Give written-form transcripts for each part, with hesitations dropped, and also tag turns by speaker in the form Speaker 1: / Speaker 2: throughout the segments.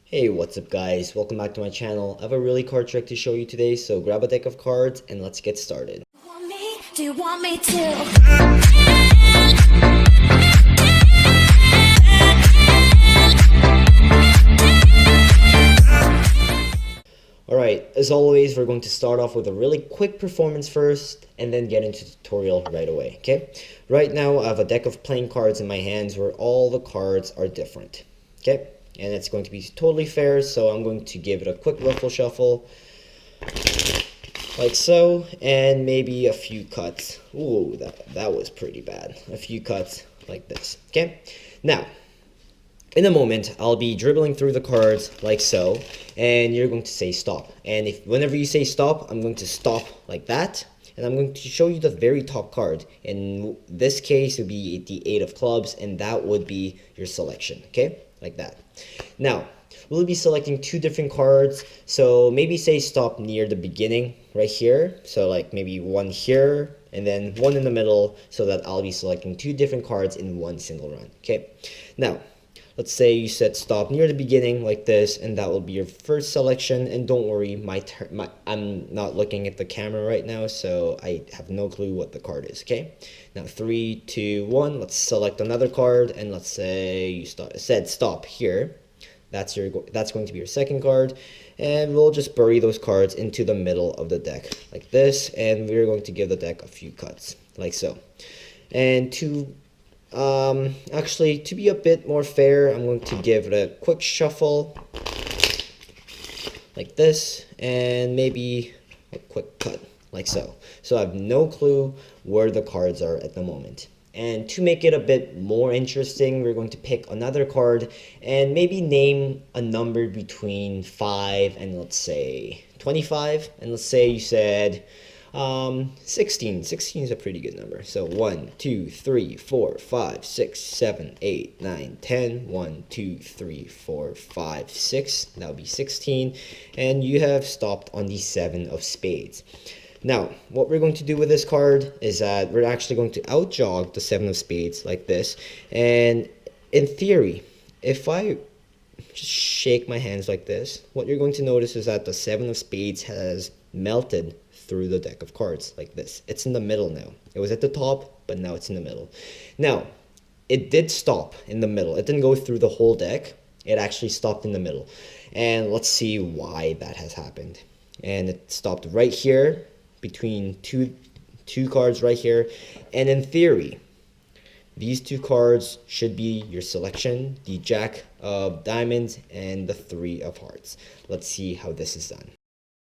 Speaker 1: Hey, what's up guys? Welcome back to my channel. I have a really card trick to show you today, so grab a deck of cards and let's get started.
Speaker 2: Do you want me to?
Speaker 1: Alright, as always, we're going to start off with a really quick performance first and then get into the tutorial right away, okay? Right now, I have a deck of playing cards in my hands where all the cards are different, okay? And it's going to be totally fair, so I'm going to give it a quick ruffle shuffle, like so, and maybe a few cuts. Ooh, that was pretty bad. A few cuts like this, okay? Now, in a moment, I'll be dribbling through the cards like so, and you're going to say stop. And whenever you say stop, I'm going to stop like that, and I'm going to show you the very top card. In this case, it would be the 8 of clubs, and that would be your selection, okay? Like that. Now, we'll be selecting two different cards, so maybe say stop near the beginning, right here. So like maybe one here, and then one in the middle, so that I'll be selecting two different cards in one single run, okay? Now, let's say you said stop near the beginning like this, and that will be your first selection. And don't worry, I'm not looking at the camera right now, so I have no clue what the card is, okay? Now, 3, 2, 1, let's select another card, and let's say you said stop here. That's going to be your second card, and we'll just bury those cards into the middle of the deck like this, and we're going to give the deck a few cuts like so. And actually, to be a bit more fair, I'm going to give it a quick shuffle like this, and maybe a quick cut like so. So I have no clue where the cards are at the moment. And to make it a bit more interesting, we're going to pick another card and maybe name a number between 5 and let's say 25. And let's say you said 16. 16 is a pretty good number. So 1, 2, 3, 4, 5, 6, 7, 8, 9, 10. 1, 2, 3, 4, 5, 6. That would be 16. And you have stopped on the 7 of spades. Now, what we're going to do with this card is that we're actually going to outjog the 7 of spades like this. And in theory, if I just shake my hands like this, what you're going to notice is that the 7 of spades has melted through the deck of cards like this. It's in the middle now. It was at the top, but now it's in the middle. Now, it did stop in the middle. It didn't go through the whole deck. It actually stopped in the middle. And let's see why that has happened. And it stopped right here between two cards right here. And in theory, these two cards should be your selection, the Jack of Diamonds and the 3 of Hearts. Let's see how this is done.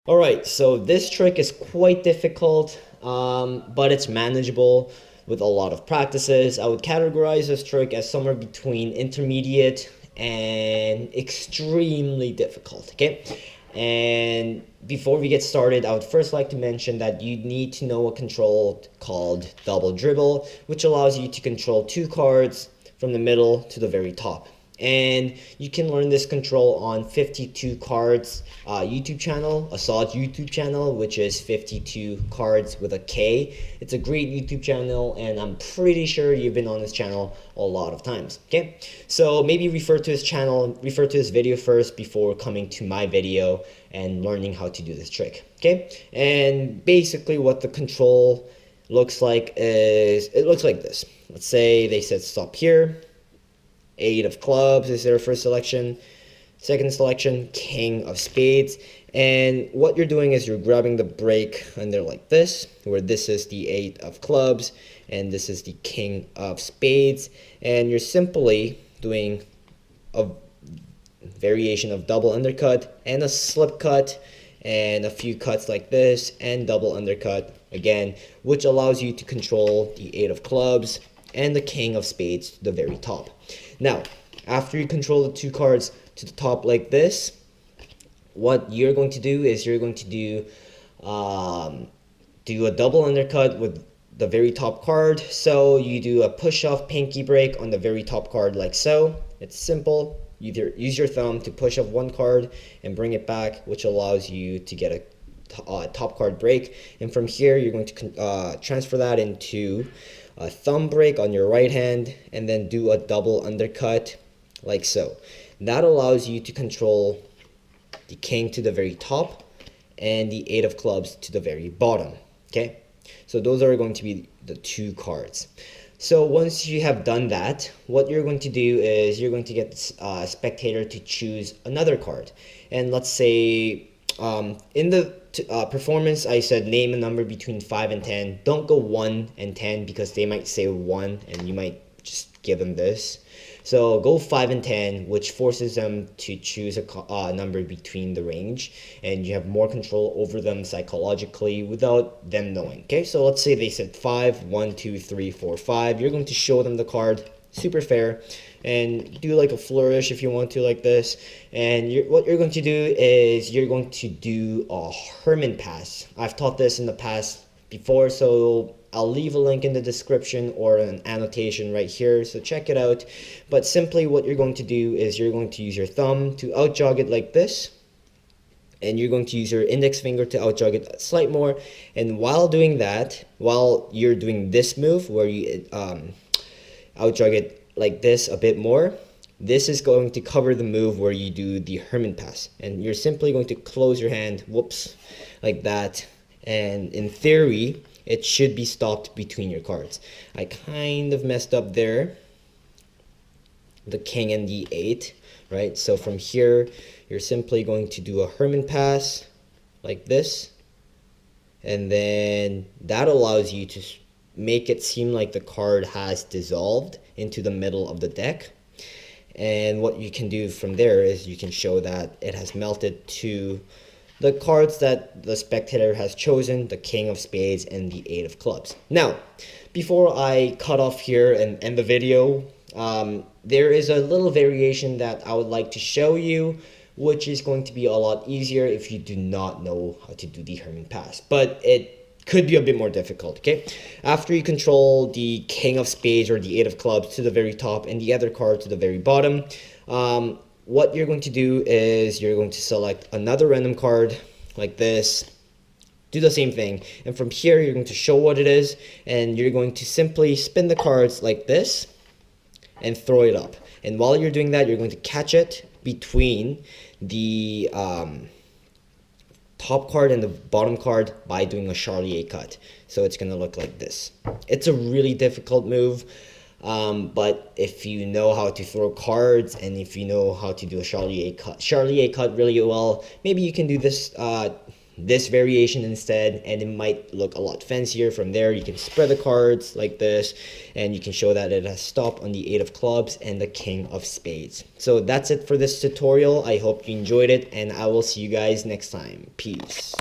Speaker 1: Alright, so this trick is quite difficult, but it's manageable with a lot of practices. I would categorize this trick as somewhere between intermediate and extremely difficult, okay? And before we get started, I would first like to mention that you need to know a control called double dribble, which allows you to control two cards from the middle to the very top. And you can learn this control on 52 Cards YouTube channel, Assad's YouTube channel, which is 52 Cards with a K. It's a great YouTube channel, and I'm pretty sure you've been on this channel a lot of times, okay? So maybe refer to his channel, refer to his video first before coming to my video and learning how to do this trick, okay? And basically what the control looks like is, it looks like this. Let's say they said stop here. 8 of clubs is their first selection. Second selection, King of spades. And what you're doing is you're grabbing the break under like this, where this is the 8 of clubs and this is the King of spades. And you're simply doing a variation of double undercut and a slip cut and a few cuts like this and double undercut again, which allows you to control the 8 of clubs and the King of spades to the very top. Now, after you control the two cards to the top like this, what you're going to do is you're going to do a double undercut with the very top card. So you do a push-off pinky break on the very top card like so. It's simple. You use your thumb to push off one card and bring it back, which allows you to get a top card break. And from here, you're going to transfer that into a thumb break on your right hand, and then do a double undercut like so. That allows you to control the king to the very top and the 8 of clubs to the very bottom. Okay, so those are going to be the 2 cards. So once you have done that, what you're going to do is you're going to get spectator to choose another card. And let's say in the performance, I said name a number between 5 and 10. Don't go 1 and 10 because they might say 1 and you might just give them this. So go 5 and 10, which forces them to choose a number between the range, and you have more control over them psychologically without them knowing. Okay, so let's say they said 5, 1, 2, 3, 4, 5. You're going to show them the card, super fair, and do like a flourish if you want to, like this. And what you're going to do is you're going to do a Herman pass. I've taught this in the past before, so I'll leave a link in the description or an annotation right here, so check it out. But simply what you're going to do is you're going to use your thumb to out jog it like this, and you're going to use your index finger to out jog it slight more. And while doing that, while you're doing this move where you out jog it like this a bit more, this is going to cover the move where you do the Herman pass, and you're simply going to close your hand, whoops, like that. And in theory, it should be stopped between your cards. I kind of messed up there, the king and the 8, right? So from here, you're simply going to do a Herman pass like this, and then that allows you to make it seem like the card has dissolved into the middle of the deck. And what you can do from there is you can show that it has melted to the cards that the spectator has chosen, the king of spades and the 8 of clubs. Now, before I cut off here and end the video, there is a little variation that I would like to show you, which is going to be a lot easier if you do not know how to do the Herman pass. But it could be a bit more difficult, okay? After you control the king of spades or the 8 of clubs to the very top and the other card to the very bottom, what you're going to do is you're going to select another random card like this, do the same thing, and from here you're going to show what it is, and you're going to simply spin the cards like this and throw it up. And while you're doing that, you're going to catch it between the top card and the bottom card by doing a Charlier cut. So it's going to look like this. It's a really difficult move. But if you know how to throw cards and if you know how to do a Charlier cut really well, maybe you can do this this variation instead, and it might look a lot fancier. From there, you can spread the cards like this, and you can show that it has stopped on the 8 of clubs and the king of spades. So that's it for this tutorial. I hope you enjoyed it, and I will see you guys next time. Peace.